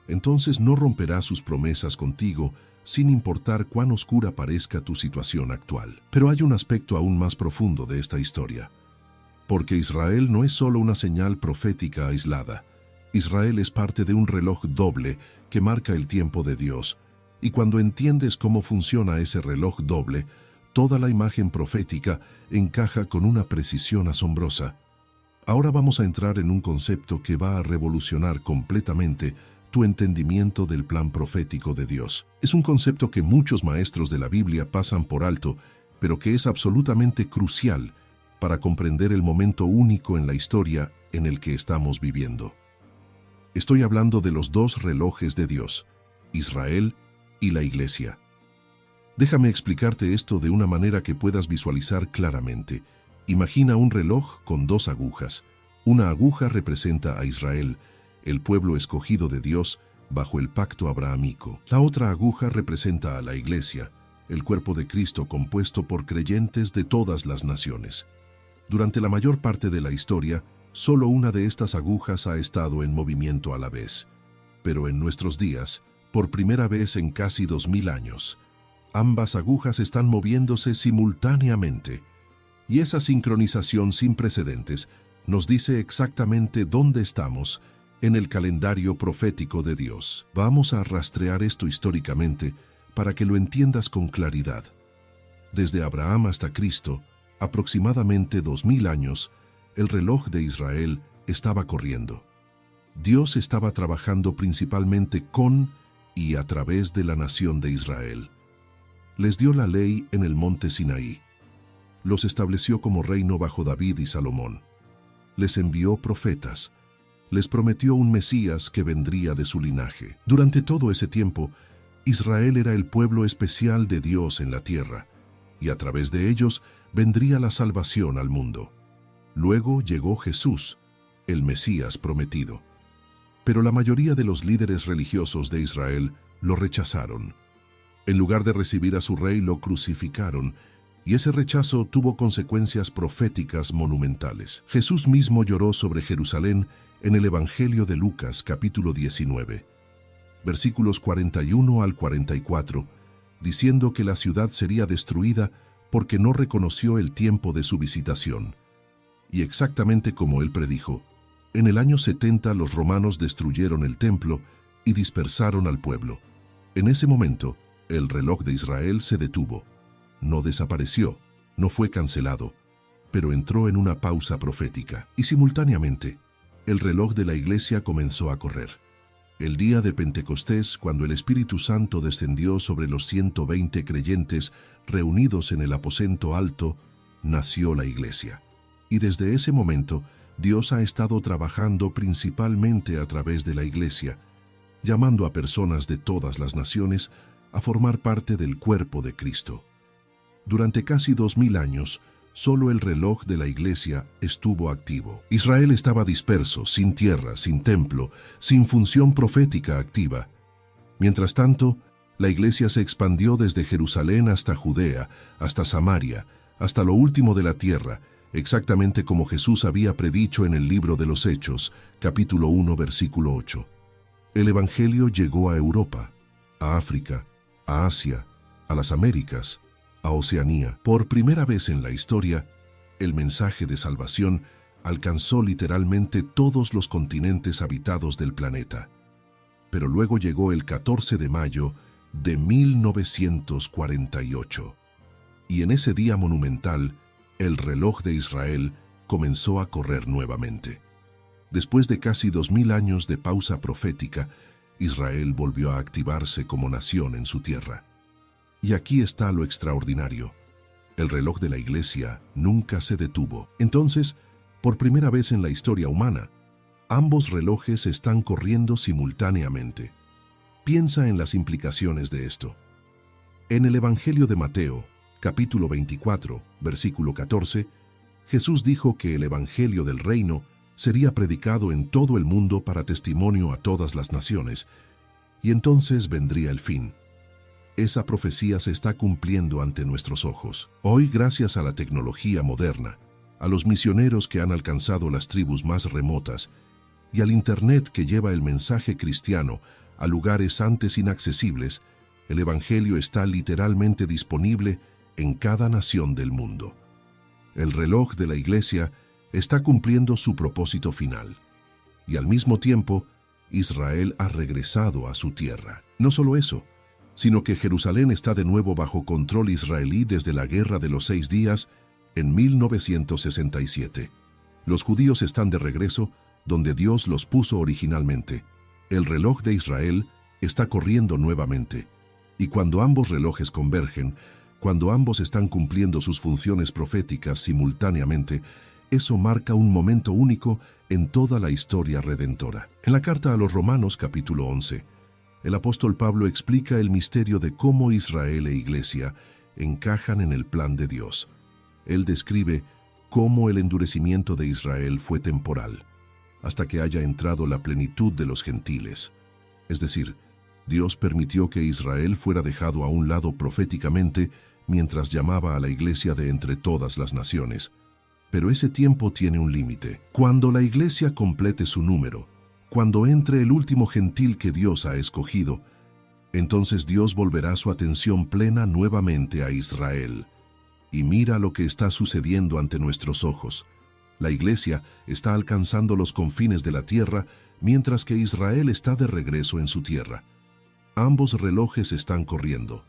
entonces no romperá sus promesas contigo sin importar cuán oscura parezca tu situación actual. Pero hay un aspecto aún más profundo de esta historia. Porque Israel no es solo una señal profética aislada. Israel es parte de un reloj doble que marca el tiempo de Dios. Y cuando entiendes cómo funciona ese reloj doble, toda la imagen profética encaja con una precisión asombrosa. Ahora vamos a entrar en un concepto que va a revolucionar completamente tu entendimiento del plan profético de Dios. Es un concepto que muchos maestros de la Biblia pasan por alto, pero que es absolutamente crucial para comprender el momento único en la historia en el que estamos viviendo. Estoy hablando de los dos relojes de Dios, Israel y la Iglesia. Déjame explicarte esto de una manera que puedas visualizar claramente. Imagina un reloj con dos agujas. Una aguja representa a Israel, el pueblo escogido de Dios bajo el pacto abrahámico. La otra aguja representa a la Iglesia, el cuerpo de Cristo compuesto por creyentes de todas las naciones. Durante la mayor parte de la historia, solo una de estas agujas ha estado en movimiento a la vez. Pero en nuestros días, por primera vez en casi 2000 años, ambas agujas están moviéndose simultáneamente. Y esa sincronización sin precedentes nos dice exactamente dónde estamos en el calendario profético de Dios. Vamos a rastrear esto históricamente para que lo entiendas con claridad. Desde Abraham hasta Cristo, aproximadamente 2000 años, el reloj de Israel estaba corriendo. Dios estaba trabajando principalmente con y a través de la nación de Israel. Les dio la ley en el monte Sinaí. Los estableció como reino bajo David y Salomón. Les envió profetas. Les prometió un Mesías que vendría de su linaje. Durante todo ese tiempo, Israel era el pueblo especial de Dios en la tierra, y a través de ellos vendría la salvación al mundo. Luego llegó Jesús, el Mesías prometido. Pero la mayoría de los líderes religiosos de Israel lo rechazaron. En lugar de recibir a su rey, lo crucificaron, y ese rechazo tuvo consecuencias proféticas monumentales. Jesús mismo lloró sobre Jerusalén en el Evangelio de Lucas, capítulo 19, versículos 41 al 44, diciendo que la ciudad sería destruida porque no reconoció el tiempo de su visitación. Y exactamente como él predijo, en el año 70 los romanos destruyeron el templo y dispersaron al pueblo. En ese momento, el reloj de Israel se detuvo. No desapareció, no fue cancelado, pero entró en una pausa profética. Y simultáneamente, el reloj de la Iglesia comenzó a correr. El día de Pentecostés, cuando el Espíritu Santo descendió sobre los 120 creyentes reunidos en el aposento alto, nació la Iglesia. Y desde ese momento, Dios ha estado trabajando principalmente a través de la Iglesia, llamando a personas de todas las naciones a formar parte del cuerpo de Cristo. Durante casi 2000 años, solo el reloj de la Iglesia estuvo activo. Israel estaba disperso, sin tierra, sin templo, sin función profética activa. Mientras tanto, la Iglesia se expandió desde Jerusalén hasta Judea, hasta Samaria, hasta lo último de la tierra, exactamente como Jesús había predicho en el libro de los Hechos, capítulo 1, versículo 8. El Evangelio llegó a Europa, a África, a Asia, a las Américas, a Oceanía. Por primera vez en la historia, el mensaje de salvación alcanzó literalmente todos los continentes habitados del planeta. Pero luego llegó el 14 de mayo de 1948. Y en ese día monumental, el reloj de Israel comenzó a correr nuevamente. Después de casi 2000 años de pausa profética, Israel volvió a activarse como nación en su tierra. Y aquí está lo extraordinario. El reloj de la Iglesia nunca se detuvo. Entonces, por primera vez en la historia humana, ambos relojes están corriendo simultáneamente. Piensa en las implicaciones de esto. En el Evangelio de Mateo, capítulo 24, versículo 14, Jesús dijo que el Evangelio del Reino sería predicado en todo el mundo para testimonio a todas las naciones, y entonces vendría el fin. Esa profecía se está cumpliendo ante nuestros ojos. Hoy, gracias a la tecnología moderna, a los misioneros que han alcanzado las tribus más remotas y al Internet que lleva el mensaje cristiano a lugares antes inaccesibles, el Evangelio está literalmente disponible en cada nación del mundo. El reloj de la Iglesia está cumpliendo su propósito final, y al mismo tiempo, Israel ha regresado a su tierra. No solo eso, sino que Jerusalén está de nuevo bajo control israelí desde la Guerra de los 6 días en 1967. Los judíos están de regreso donde Dios los puso originalmente. El reloj de Israel está corriendo nuevamente, y cuando ambos relojes convergen, cuando ambos están cumpliendo sus funciones proféticas simultáneamente, eso marca un momento único en toda la historia redentora. En la carta a los Romanos capítulo 11, el apóstol Pablo explica el misterio de cómo Israel e Iglesia encajan en el plan de Dios. Él describe cómo el endurecimiento de Israel fue temporal, hasta que haya entrado la plenitud de los gentiles. Es decir, Dios permitió que Israel fuera dejado a un lado proféticamente mientras llamaba a la Iglesia de entre todas las naciones. Pero ese tiempo tiene un límite. Cuando la Iglesia complete su número, cuando entre el último gentil que Dios ha escogido, entonces Dios volverá su atención plena nuevamente a Israel. Y mira lo que está sucediendo ante nuestros ojos. La Iglesia está alcanzando los confines de la tierra, mientras que Israel está de regreso en su tierra. Ambos relojes están corriendo.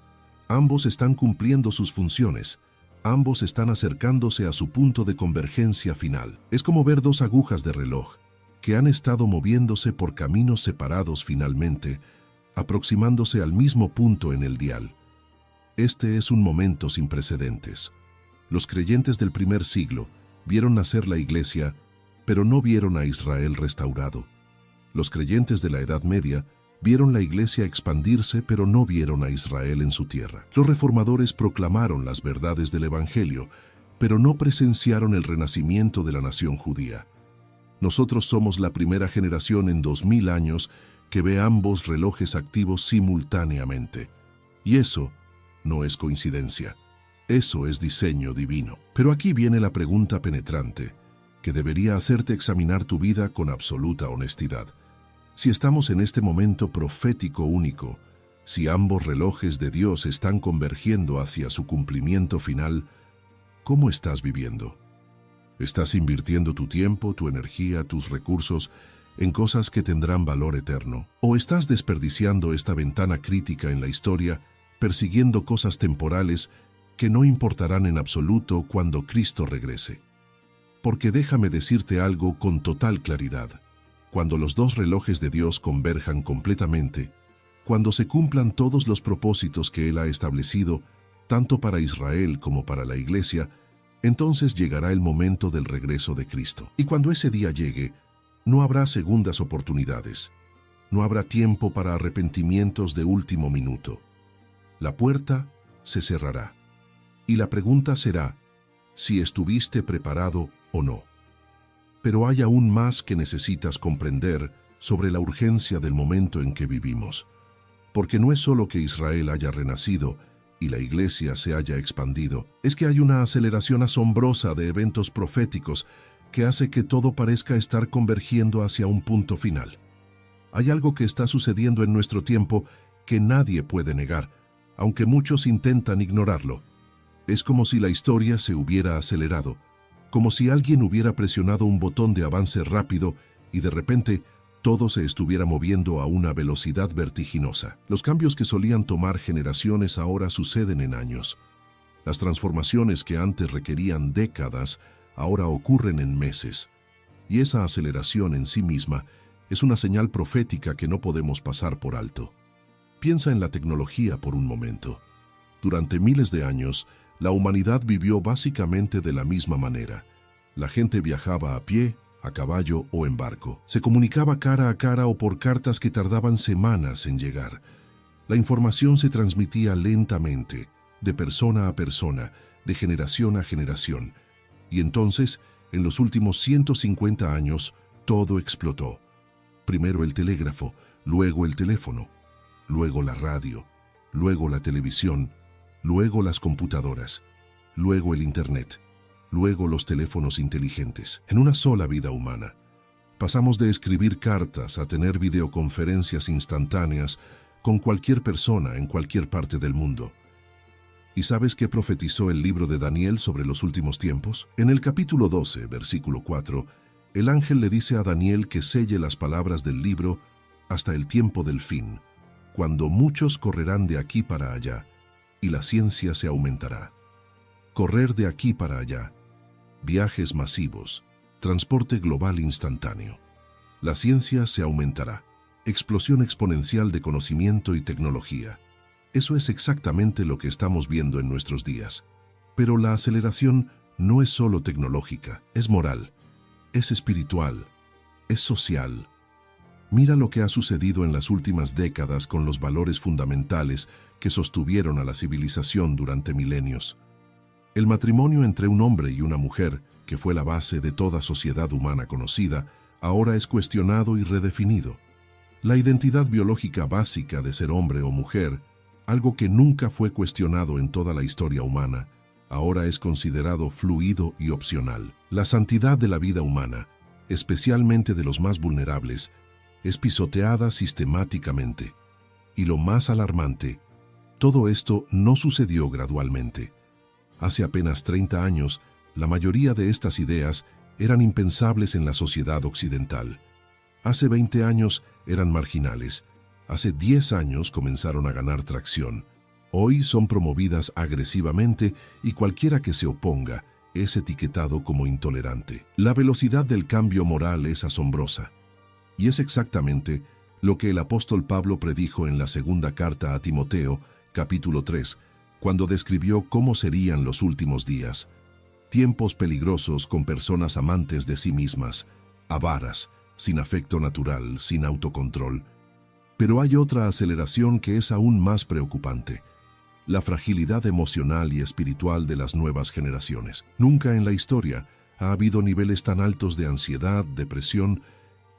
Ambos están cumpliendo sus funciones. Ambos están acercándose a su punto de convergencia final. Es como ver dos agujas de reloj que han estado moviéndose por caminos separados finalmente, aproximándose al mismo punto en el dial. Este es un momento sin precedentes. Los creyentes del primer siglo vieron nacer la Iglesia, pero no vieron a Israel restaurado. Los creyentes de la Edad Media vieron la Iglesia expandirse, pero no vieron a Israel en su tierra. Los reformadores proclamaron las verdades del Evangelio, pero no presenciaron el renacimiento de la nación judía. Nosotros somos la primera generación en 2000 años que ve ambos relojes activos simultáneamente. Y eso no es coincidencia. Eso es diseño divino. Pero aquí viene la pregunta penetrante, que debería hacerte examinar tu vida con absoluta honestidad. Si estamos en este momento profético único, si ambos relojes de Dios están convergiendo hacia su cumplimiento final, ¿cómo estás viviendo? ¿Estás invirtiendo tu tiempo, tu energía, tus recursos en cosas que tendrán valor eterno? ¿O estás desperdiciando esta ventana crítica en la historia, persiguiendo cosas temporales que no importarán en absoluto cuando Cristo regrese? Porque déjame decirte algo con total claridad. Cuando los dos relojes de Dios converjan completamente, cuando se cumplan todos los propósitos que Él ha establecido, tanto para Israel como para la Iglesia, entonces llegará el momento del regreso de Cristo. Y cuando ese día llegue, no habrá segundas oportunidades. No habrá tiempo para arrepentimientos de último minuto. La puerta se cerrará. Y la pregunta será si estuviste preparado o no. Pero hay aún más que necesitas comprender sobre la urgencia del momento en que vivimos. Porque no es solo que Israel haya renacido y la Iglesia se haya expandido, es que hay una aceleración asombrosa de eventos proféticos que hace que todo parezca estar convergiendo hacia un punto final. Hay algo que está sucediendo en nuestro tiempo que nadie puede negar, aunque muchos intentan ignorarlo. Es como si la historia se hubiera acelerado, como si alguien hubiera presionado un botón de avance rápido y de repente todo se estuviera moviendo a una velocidad vertiginosa. Los cambios que solían tomar generaciones ahora suceden en años. Las transformaciones que antes requerían décadas ahora ocurren en meses. Y esa aceleración en sí misma es una señal profética que no podemos pasar por alto. Piensa en la tecnología por un momento. Durante miles de años, la humanidad vivió básicamente de la misma manera. La gente viajaba a pie, a caballo o en barco. Se comunicaba cara a cara o por cartas que tardaban semanas en llegar. La información se transmitía lentamente, de persona a persona, de generación a generación. Y entonces, en los últimos 150 años, todo explotó. Primero el telégrafo, luego el teléfono, luego la radio, luego la televisión, luego las computadoras, luego el Internet, luego los teléfonos inteligentes. En una sola vida humana, pasamos de escribir cartas a tener videoconferencias instantáneas con cualquier persona en cualquier parte del mundo. ¿Y sabes qué profetizó el libro de Daniel sobre los últimos tiempos? En el capítulo 12, versículo 4, el ángel le dice a Daniel que selle las palabras del libro hasta el tiempo del fin, cuando muchos correrán de aquí para allá, y la ciencia se aumentará. Correr de aquí para allá, viajes masivos, transporte global instantáneo. La ciencia se aumentará, explosión exponencial de conocimiento y tecnología. Eso es exactamente lo que estamos viendo en nuestros días. Pero la aceleración no es solo tecnológica, es moral, es espiritual, es social. Mira lo que ha sucedido en las últimas décadas con los valores fundamentales que sostuvieron a la civilización durante milenios. El matrimonio entre un hombre y una mujer, que fue la base de toda sociedad humana conocida, ahora es cuestionado y redefinido. La identidad biológica básica de ser hombre o mujer, algo que nunca fue cuestionado en toda la historia humana, ahora es considerado fluido y opcional. La santidad de la vida humana, especialmente de los más vulnerables, es pisoteada sistemáticamente. Y lo más alarmante, todo esto no sucedió gradualmente. Hace apenas 30 años, la mayoría de estas ideas eran impensables en la sociedad occidental. Hace 20 años eran marginales. Hace 10 años comenzaron a ganar tracción. Hoy son promovidas agresivamente y cualquiera que se oponga es etiquetado como intolerante. La velocidad del cambio moral es asombrosa. Y es exactamente lo que el apóstol Pablo predijo en la segunda carta a Timoteo, capítulo 3, cuando describió cómo serían los últimos días. Tiempos peligrosos con personas amantes de sí mismas, avaras, sin afecto natural, sin autocontrol. Pero hay otra aceleración que es aún más preocupante: la fragilidad emocional y espiritual de las nuevas generaciones. Nunca en la historia ha habido niveles tan altos de ansiedad, depresión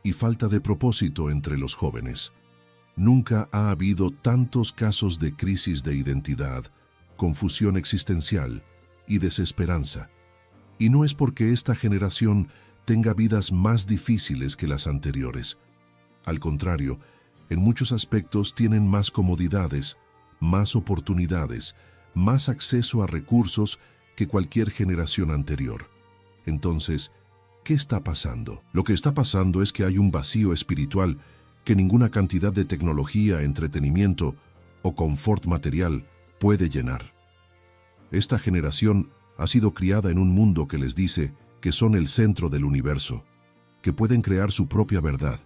y falta de propósito entre los jóvenes. Nunca ha habido tantos casos de crisis de identidad, confusión existencial y desesperanza. Y no es porque esta generación tenga vidas más difíciles que las anteriores. Al contrario, en muchos aspectos tienen más comodidades, más oportunidades, más acceso a recursos que cualquier generación anterior. Entonces, ¿qué está pasando? Lo que está pasando es que hay un vacío espiritual que ninguna cantidad de tecnología, entretenimiento o confort material puede llenar. Esta generación ha sido criada en un mundo que les dice que son el centro del universo, que pueden crear su propia verdad,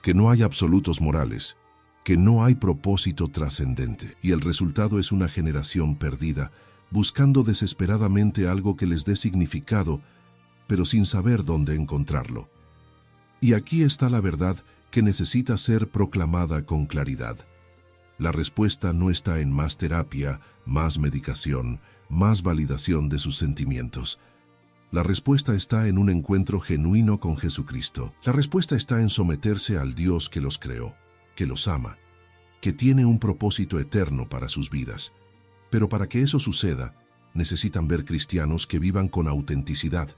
que no hay absolutos morales, que no hay propósito trascendente. Y el resultado es una generación perdida, buscando desesperadamente algo que les dé significado, pero sin saber dónde encontrarlo. Y aquí está la verdad que necesita ser proclamada con claridad. La respuesta no está en más terapia, más medicación, más validación de sus sentimientos. La respuesta está en un encuentro genuino con Jesucristo. La respuesta está en someterse al Dios que los creó, que los ama, que tiene un propósito eterno para sus vidas. Pero para que eso suceda, necesitan ver cristianos que vivan con autenticidad,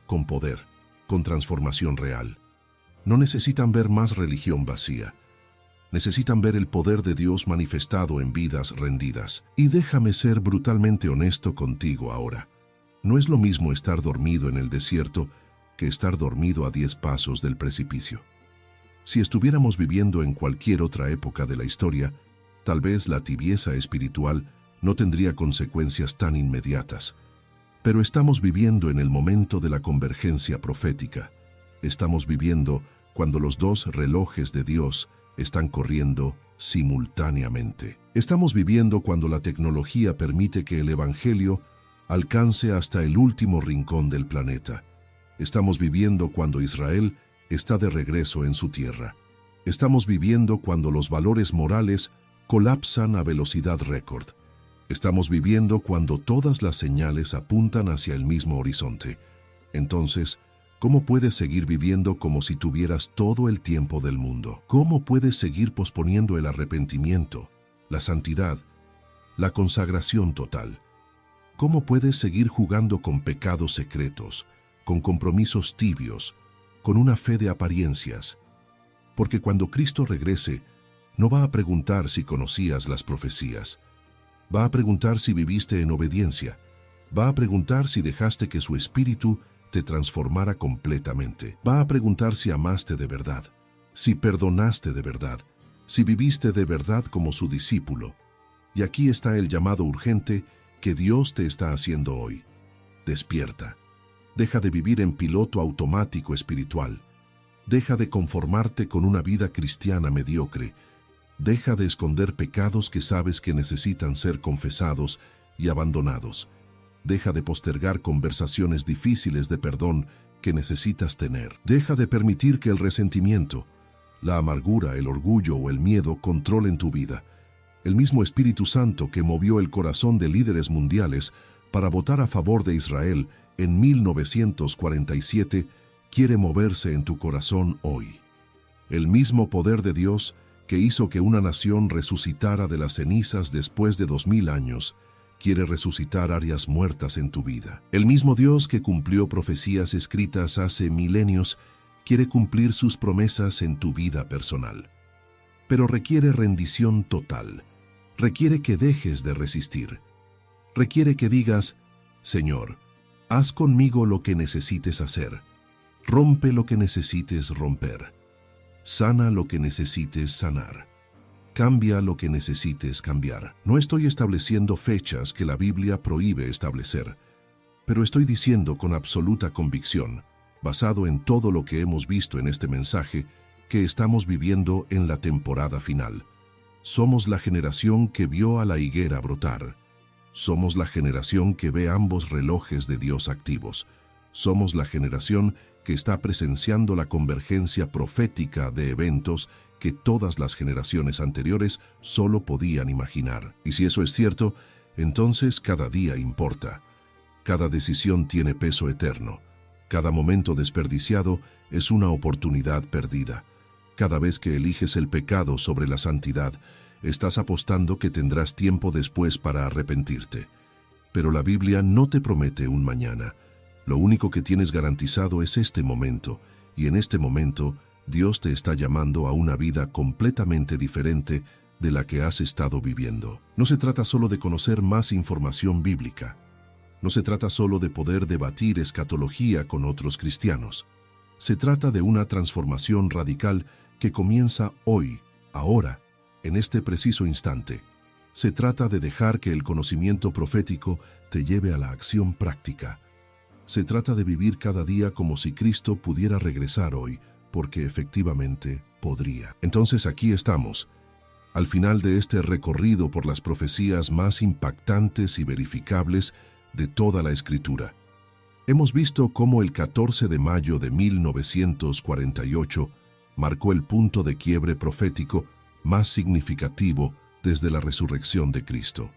con poder, con transformación real. No necesitan ver más religión vacía. Necesitan ver el poder de Dios manifestado en vidas rendidas. Y déjame ser brutalmente honesto contigo ahora. No es lo mismo estar dormido en el desierto que estar dormido a 10 pasos del precipicio. Si estuviéramos viviendo en cualquier otra época de la historia, tal vez la tibieza espiritual no tendría consecuencias tan inmediatas. Pero estamos viviendo en el momento de la convergencia profética. Estamos viviendo cuando los dos relojes de Dios están corriendo simultáneamente. Estamos viviendo cuando la tecnología permite que el Evangelio alcance hasta el último rincón del planeta. Estamos viviendo cuando Israel está de regreso en su tierra. Estamos viviendo cuando los valores morales colapsan a velocidad récord. Estamos viviendo cuando todas las señales apuntan hacia el mismo horizonte. Entonces, ¿cómo puedes seguir viviendo como si tuvieras todo el tiempo del mundo? ¿Cómo puedes seguir posponiendo el arrepentimiento, la santidad, la consagración total? ¿Cómo puedes seguir jugando con pecados secretos, con compromisos tibios, con una fe de apariencias? Porque cuando Cristo regrese, no va a preguntar si conocías las profecías. Va a preguntar si viviste en obediencia. Va a preguntar si dejaste que su espíritu te transformara completamente. Va a preguntar si amaste de verdad, si perdonaste de verdad, si viviste de verdad como su discípulo. Y aquí está el llamado urgente que Dios te está haciendo hoy. Despierta. Deja de vivir en piloto automático espiritual. Deja de conformarte con una vida cristiana mediocre. Deja de esconder pecados que sabes que necesitan ser confesados y abandonados. Deja de postergar conversaciones difíciles de perdón que necesitas tener. Deja de permitir que el resentimiento, la amargura, el orgullo o el miedo controlen tu vida. El mismo Espíritu Santo que movió el corazón de líderes mundiales para votar a favor de Israel en 1947 quiere moverse en tu corazón hoy. El mismo poder de Dios que hizo que una nación resucitara de las cenizas después de 2000 años, quiere resucitar áreas muertas en tu vida. El mismo Dios que cumplió profecías escritas hace milenios, quiere cumplir sus promesas en tu vida personal. Pero requiere rendición total. Requiere que dejes de resistir. Requiere que digas, Señor, haz conmigo lo que necesites hacer. Rompe lo que necesites romper. Sana lo que necesites sanar. Cambia lo que necesites cambiar. No estoy estableciendo fechas que la Biblia prohíbe establecer, pero estoy diciendo con absoluta convicción, basado en todo lo que hemos visto en este mensaje, que estamos viviendo en la temporada final. Somos la generación que vio a la higuera brotar. Somos la generación que ve ambos relojes de Dios activos. Somos la generación que está presenciando la convergencia profética de eventos que todas las generaciones anteriores solo podían imaginar. Y si eso es cierto, entonces cada día importa. Cada decisión tiene peso eterno. Cada momento desperdiciado es una oportunidad perdida. Cada vez que eliges el pecado sobre la santidad, estás apostando que tendrás tiempo después para arrepentirte. Pero la Biblia no te promete un mañana. Lo único que tienes garantizado es este momento, y en este momento Dios te está llamando a una vida completamente diferente de la que has estado viviendo. No se trata solo de conocer más información bíblica. No se trata solo de poder debatir escatología con otros cristianos. Se trata de una transformación radical que comienza hoy, ahora, en este preciso instante. Se trata de dejar que el conocimiento profético te lleve a la acción práctica. Se trata de vivir cada día como si Cristo pudiera regresar hoy, porque efectivamente podría. Entonces aquí estamos, al final de este recorrido por las profecías más impactantes y verificables de toda la Escritura. Hemos visto cómo el 14 de mayo de 1948 marcó el punto de quiebre profético más significativo desde la resurrección de Cristo.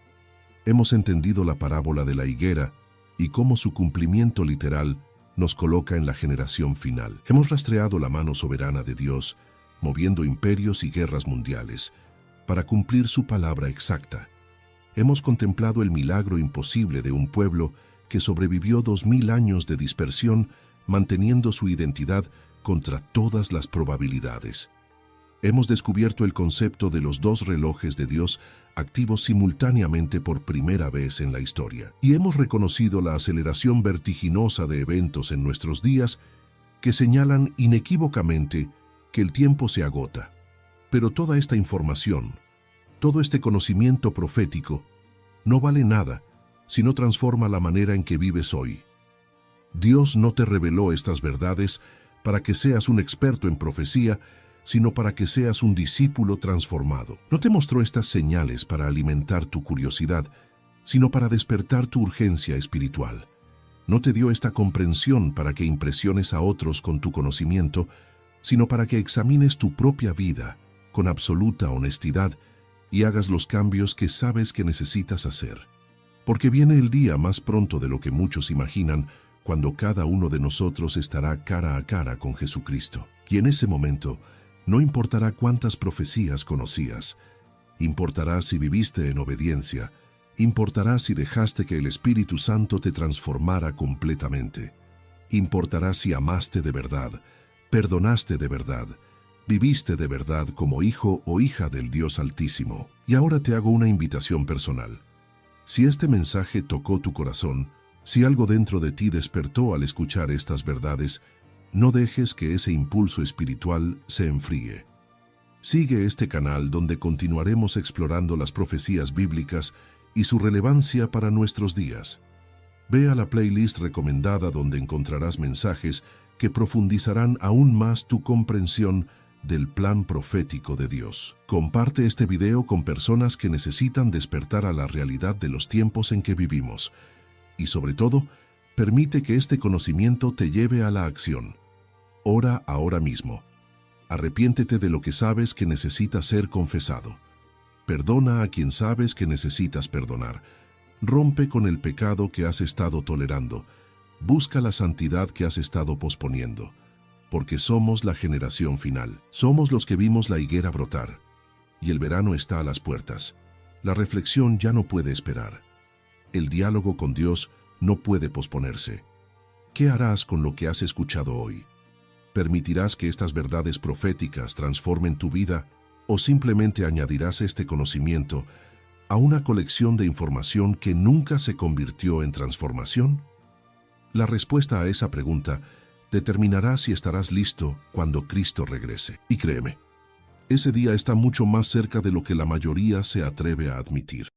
Hemos entendido la parábola de la higuera y cómo su cumplimiento literal nos coloca en la generación final. Hemos rastreado la mano soberana de Dios, moviendo imperios y guerras mundiales, para cumplir su palabra exacta. Hemos contemplado el milagro imposible de un pueblo que sobrevivió 2000 años de dispersión, manteniendo su identidad contra todas las probabilidades. Hemos descubierto el concepto de los dos relojes de Dios activos simultáneamente por primera vez en la historia. Y hemos reconocido la aceleración vertiginosa de eventos en nuestros días que señalan inequívocamente que el tiempo se agota. Pero toda esta información, todo este conocimiento profético, no vale nada si no transforma la manera en que vives hoy. Dios no te reveló estas verdades para que seas un experto en profecía, sino para que seas un discípulo transformado. No te mostró estas señales para alimentar tu curiosidad, sino para despertar tu urgencia espiritual. No te dio esta comprensión para que impresiones a otros con tu conocimiento, sino para que examines tu propia vida con absoluta honestidad y hagas los cambios que sabes que necesitas hacer. Porque viene el día más pronto de lo que muchos imaginan, cuando cada uno de nosotros estará cara a cara con Jesucristo. Y en ese momento, no importará cuántas profecías conocías, importará si viviste en obediencia, importará si dejaste que el Espíritu Santo te transformara completamente, importará si amaste de verdad, perdonaste de verdad, viviste de verdad como hijo o hija del Dios Altísimo. Y ahora te hago una invitación personal. Si este mensaje tocó tu corazón, si algo dentro de ti despertó al escuchar estas verdades, no dejes que ese impulso espiritual se enfríe. Sigue este canal donde continuaremos explorando las profecías bíblicas y su relevancia para nuestros días. Ve a la playlist recomendada donde encontrarás mensajes que profundizarán aún más tu comprensión del plan profético de Dios. Comparte este video con personas que necesitan despertar a la realidad de los tiempos en que vivimos. Y sobre todo, permite que este conocimiento te lleve a la acción. Ora ahora mismo. Arrepiéntete de lo que sabes que necesita ser confesado. Perdona a quien sabes que necesitas perdonar. Rompe con el pecado que has estado tolerando. Busca la santidad que has estado posponiendo. Porque somos la generación final. Somos los que vimos la higuera brotar. Y el verano está a las puertas. La reflexión ya no puede esperar. El diálogo con Dios no puede posponerse. ¿Qué harás con lo que has escuchado hoy? ¿Permitirás que estas verdades proféticas transformen tu vida o simplemente añadirás este conocimiento a una colección de información que nunca se convirtió en transformación? La respuesta a esa pregunta determinará si estarás listo cuando Cristo regrese. Y créeme, ese día está mucho más cerca de lo que la mayoría se atreve a admitir.